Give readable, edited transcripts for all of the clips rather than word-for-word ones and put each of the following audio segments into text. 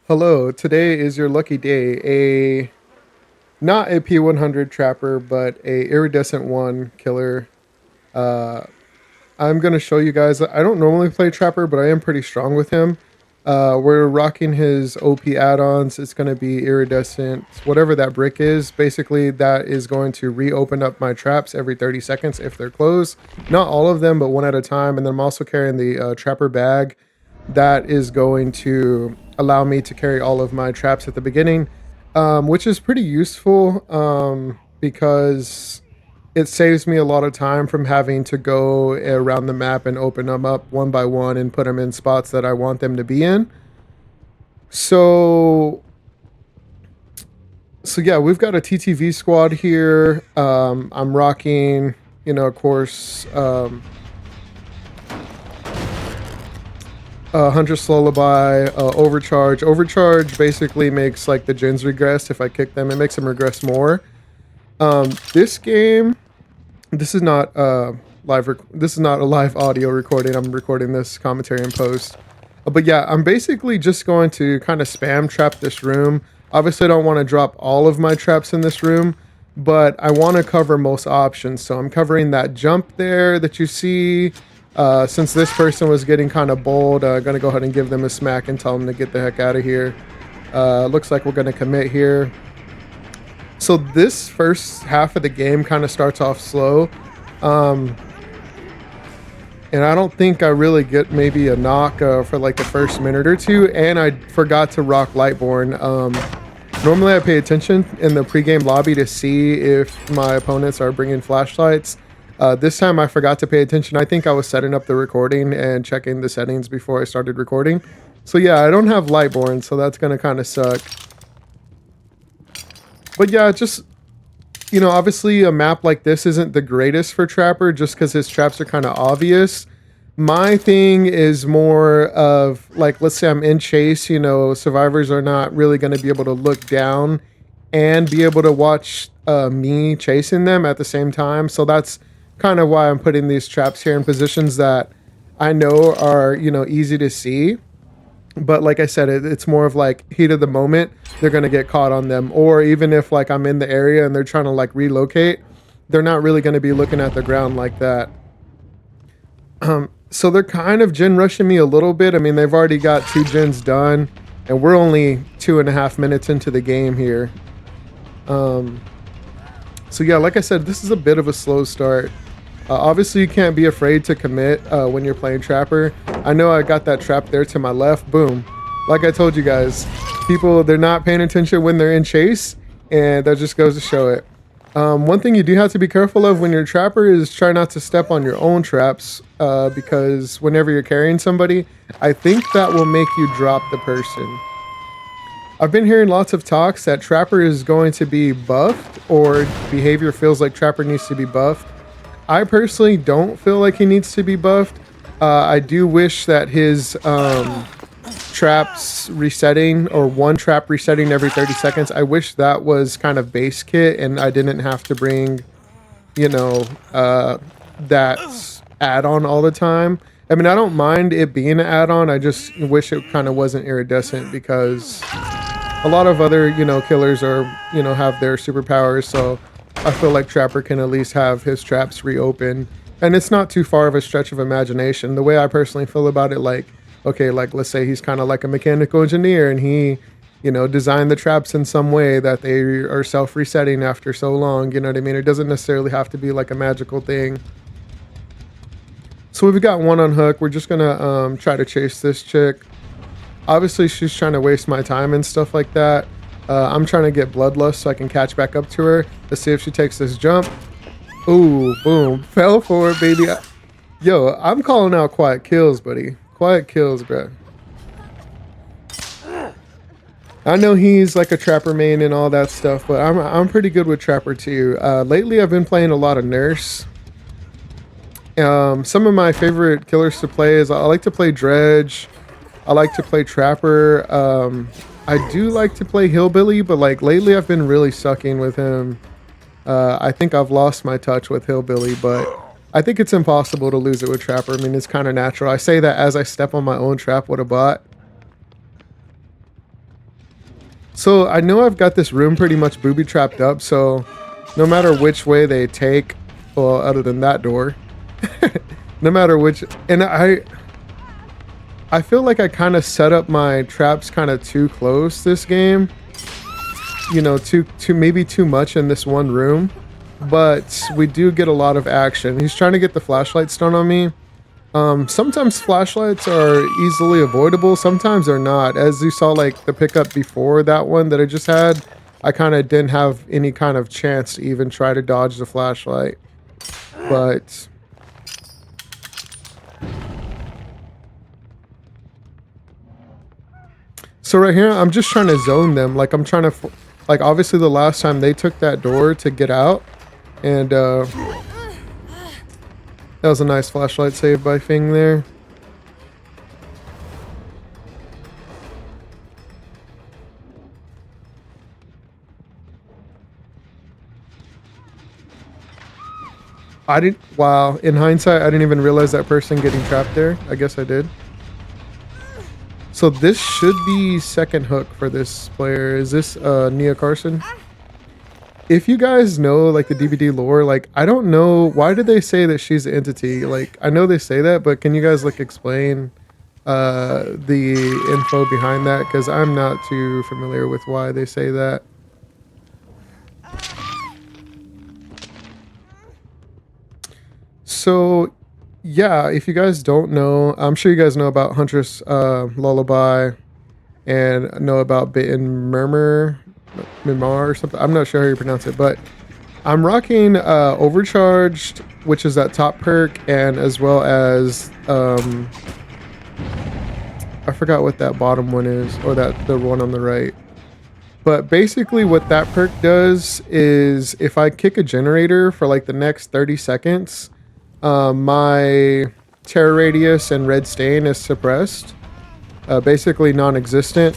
Hello, today is your lucky day. A not a P100 trapper, but a iridescent one killer. Uh, I'm gonna show you guys. I don't normally play trapper, but I am pretty strong with him. We're rocking his OP add-ons. It's gonna be iridescent, whatever that brick is. Basically, that is going to reopen up my traps every 30 seconds if they're closed. Not all of them, but one at a time. And then I'm also carrying the trapper bag that is going to allow me to carry all of my traps at the beginning, which is pretty useful because it saves me a lot of time from having to go around the map and open them up one by one and put them in spots that I want them to be in. So, so yeah, we've got a TTV squad here. I'm rocking, of course, Huntress Lullaby, Overcharge. Overcharge basically makes like the gens regress. If I kick them, it makes them regress more. This game, this is not this is not a live audio recording. I'm recording this commentary in post. But yeah, I'm basically just going to kind of spam trap this room. Obviously, I don't want to drop all of my traps in this room, but I want to cover most options. So I'm covering that jump there that you see. Since this person was getting kind of bold, I'm going to go ahead and give them a smack and tell them to get the heck out of here. Looks like we're going to commit here. So this first half of the game kind of starts off slow. And I don't think I really get maybe a knock for like the first minute or two. And I forgot to rock Lightborn. Normally I pay attention in the pregame lobby to see if my opponents are bringing flashlights. This time I forgot to pay attention. I think I was setting up the recording and checking the settings before I started recording. So yeah, I don't have Lightborn, so that's going to kind of suck. But yeah, just, obviously a map like this isn't the greatest for Trapper just because his traps are kind of obvious. My thing is more of like, let's say I'm in chase, survivors are not really going to be able to look down and be able to watch me chasing them at the same time. So that's kind of why I'm putting these traps here in positions that I know are, easy to see. But like I said, it's more of like heat of the moment. They're going to get caught on them. Or even if like I'm in the area and they're trying to like relocate, they're not really going to be looking at the ground like that. So they're kind of gen rushing me a little bit. I mean, they've already got 2 gens done and we're only 2.5 minutes into the game here. So yeah, like I said, this is a bit of a slow start. Obviously, you can't be afraid to commit when you're playing Trapper. I know I got that trap there to my left. Boom. Like I told you guys, people, they're not paying attention when they're in chase, and that just goes to show it. One thing you do have to be careful of when you're a Trapper is try not to step on your own traps, because whenever you're carrying somebody, I think that will make you drop the person. I've been hearing lots of talks that Trapper is going to be buffed, or behavior feels like Trapper needs to be buffed. I personally don't feel like he needs to be buffed. I do wish that his traps resetting, or one trap resetting every 30 seconds, I wish that was kind of base kit and I didn't have to bring, that add-on all the time. I mean, I don't mind it being an add-on. I just wish it kind of wasn't iridescent because a lot of other, killers are, have their superpowers. So I feel like Trapper can at least have his traps reopen. And it's not too far of a stretch of imagination. The way I personally feel about it, like, okay, like let's say he's kind of like a mechanical engineer and he, designed the traps in some way that they are self-resetting after so long, you know what I mean? It doesn't necessarily have to be like a magical thing. So we've got one on hook. We're just gonna try to chase this chick. Obviously she's trying to waste my time and stuff like that. I'm trying to get bloodlust so I can catch back up to her. Let's see if she takes this jump. Ooh, boom. Fell for it, baby. Yo, I'm calling out quiet kills, buddy. Quiet kills, bro. I know he's like a Trapper main and all that stuff, but I'm pretty good with Trapper too. Lately, I've been playing a lot of Nurse. Some of my favorite killers to play is I like to play Dredge. I like to play Trapper. I do like to play Hillbilly, but like lately I've been really sucking with him. I think I've lost my touch with Hillbilly, but I think it's impossible to lose it with Trapper. I mean, it's kind of natural. I say that as I step on my own trap with a bot. So I know I've got this room pretty much booby trapped up, so no matter which way they take, well, other than that door, no matter which, and I feel like I kind of set up my traps kind of too close this game, you know, too maybe too much in this one room, but we do get a lot of action. He's trying to get the flashlight stun on me. Sometimes flashlights are easily avoidable, sometimes they're not. As you saw, like the pickup before that one that I just had, I kind of didn't have any kind of chance to even try to dodge the flashlight. But so right here, I'm just trying to zone them. Like I'm trying to, like obviously the last time they took that door to get out, and that was a nice flashlight save by Fing there. Wow, in hindsight, I didn't even realize that person getting trapped there. I guess I did. So this should be second hook for this player. Is this Nia Carson? If you guys know like the DBD lore, like I don't know why did they say that she's an entity. Like I know they say that, but can you guys like explain the info behind that? Because I'm not too familiar with why they say that. So yeah, if you guys don't know, I'm sure you guys know about Huntress Lullaby and know about Bitten Mimar or something. I'm not sure how you pronounce it, but I'm rocking Overcharged, which is that top perk, and as well as I forgot what that bottom one is, or that the one on the right. But basically what that perk does is if I kick a generator for like the next 30 seconds, my terror radius and red stain is suppressed, basically non-existent.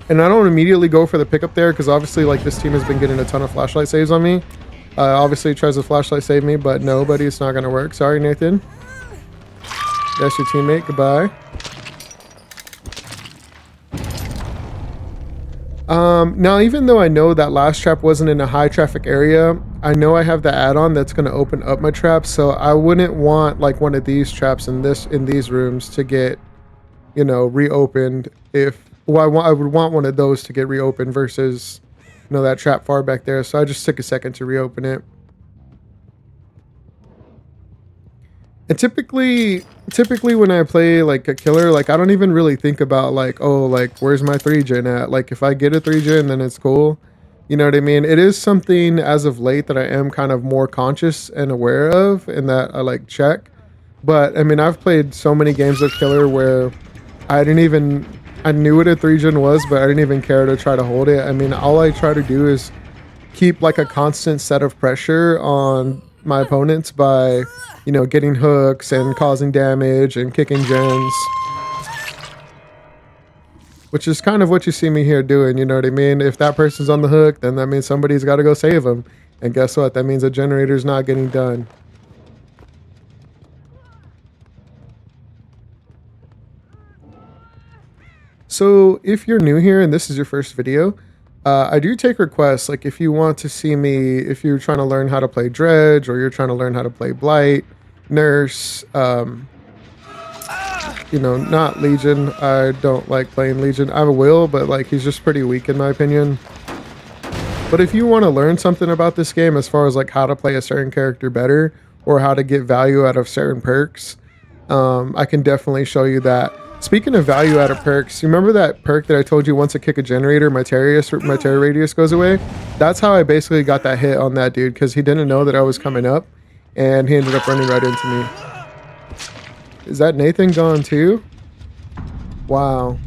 And I don't immediately go for the pickup there because obviously like this team has been getting a ton of flashlight saves on me. Obviously tries to flashlight save me, but no, buddy, it's not gonna work. Sorry, Nathan. That's your teammate. Goodbye. Now even though I know that last trap wasn't in a high traffic area, I know I have the add-on that's going to open up my traps, so I wouldn't want like one of these traps in these rooms to get, you know, reopened. I would want one of those to get reopened versus, you know, that trap far back there. So I just took a second to reopen it. And typically when I play like a killer, like I don't even really think about like, oh, like where's my 3-gen at? Like if I get a 3-gen, then it's cool. You know what I mean? It is something as of late that I am kind of more conscious and aware of, and that I like check. But I mean, I've played so many games of killer where I knew what a 3-gen was, but I didn't even care to try to hold it. I mean, all I try to do is keep like a constant set of pressure on my opponents by, you know, getting hooks and causing damage and kicking gens, which is kind of what you see me here doing. You know what I mean? If that person's on the hook, then that means somebody's got to go save them, and guess what? That means a generator's not getting done. So if you're new here and this is your first video, I do take requests. Like if you want to see me, if you're trying to learn how to play Dredge, or you're trying to learn how to play Blight, Nurse, you know, not Legion. I don't like playing Legion. I will, but like he's just pretty weak in my opinion. But if you want to learn something about this game as far as like how to play a certain character better or how to get value out of certain perks, I can definitely show you that. Speaking of value out of perks, you remember that perk that I told you once I kick a generator, my terror radius goes away? That's how I basically got that hit on that dude, because he didn't know that I was coming up, and he ended up running right into me. Is that Nathan gone too? Wow.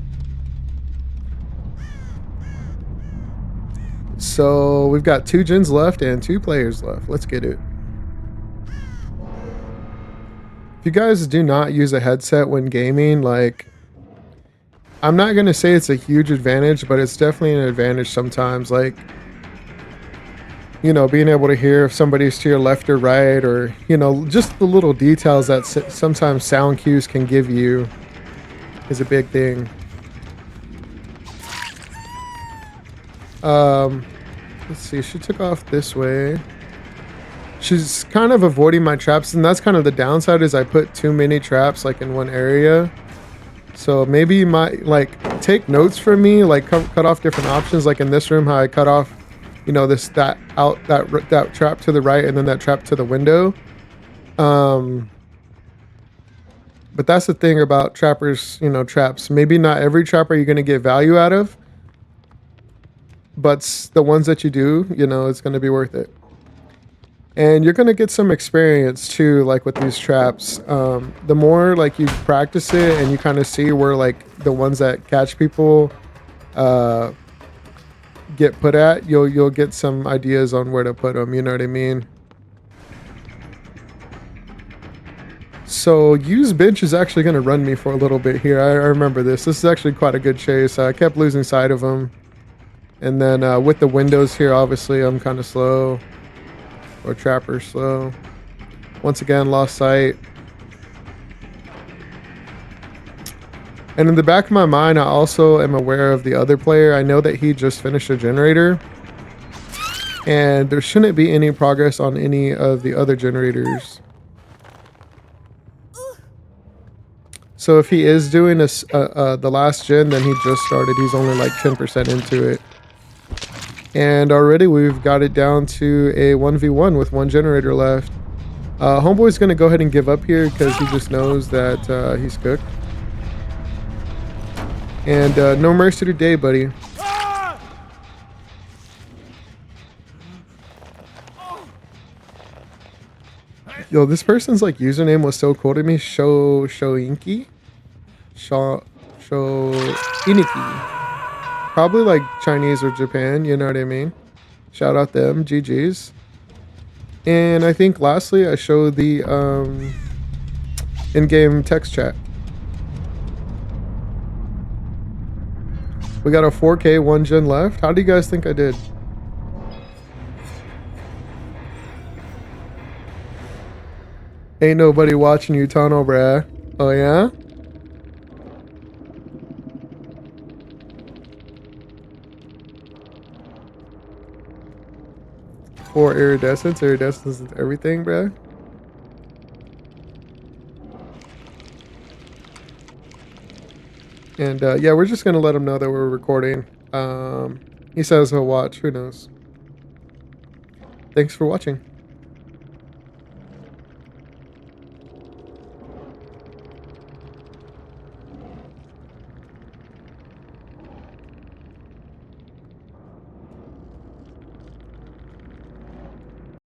So we've got 2 gens left and 2 players left. Let's get it. If you guys do not use a headset when gaming, like, I'm not going to say it's a huge advantage, but it's definitely an advantage sometimes. Like, you know, being able to hear if somebody's to your left or right, or, you know, just the little details that sometimes sound cues can give you is a big thing. Let's see. She took off this way. She's kind of avoiding my traps, and that's kind of the downside is I put too many traps like in one area. So maybe you might like take notes from me, like cut off different options, like in this room, how I cut off, you know, that trap to the right and then that trap to the window. But that's the thing about trappers, you know, traps. Maybe not every trapper you're gonna get value out of, but the ones that you do, you know, it's gonna be worth it. And you're gonna get some experience too, like with these traps. The more like you practice it and you kind of see where like the ones that catch people get put at, you'll get some ideas on where to put them. You know what I mean? So use bench is actually gonna run me for a little bit here. I remember this. This is actually quite a good chase. I kept losing sight of him, and then with the windows here, obviously I'm kind of slow. Or trapper slow. Once again, lost sight. And in the back of my mind, I also am aware of the other player. I know that he just finished a generator. And there shouldn't be any progress on any of the other generators. So if he is doing the last gen, then he just started. He's only like 10% into it. And already we've got it down to a 1v1 with one generator left. Homeboy's going to go ahead and give up here because he just knows that he's cooked. And no mercy today, buddy. Yo, this person's like username was so cool to me. Shoinki? Iniki. Probably like Chinese or Japan, you know what I mean? Shout out them, GG's. And I think lastly I showed the in-game text chat. We got a 4K 1 gen left. How do you guys think I did? Ain't nobody watching you tunnel, bruh. Oh yeah? For iridescence is everything, bruh. And yeah, we're just gonna let him know that we're recording. He says he'll watch. Who knows? Thanks for watching.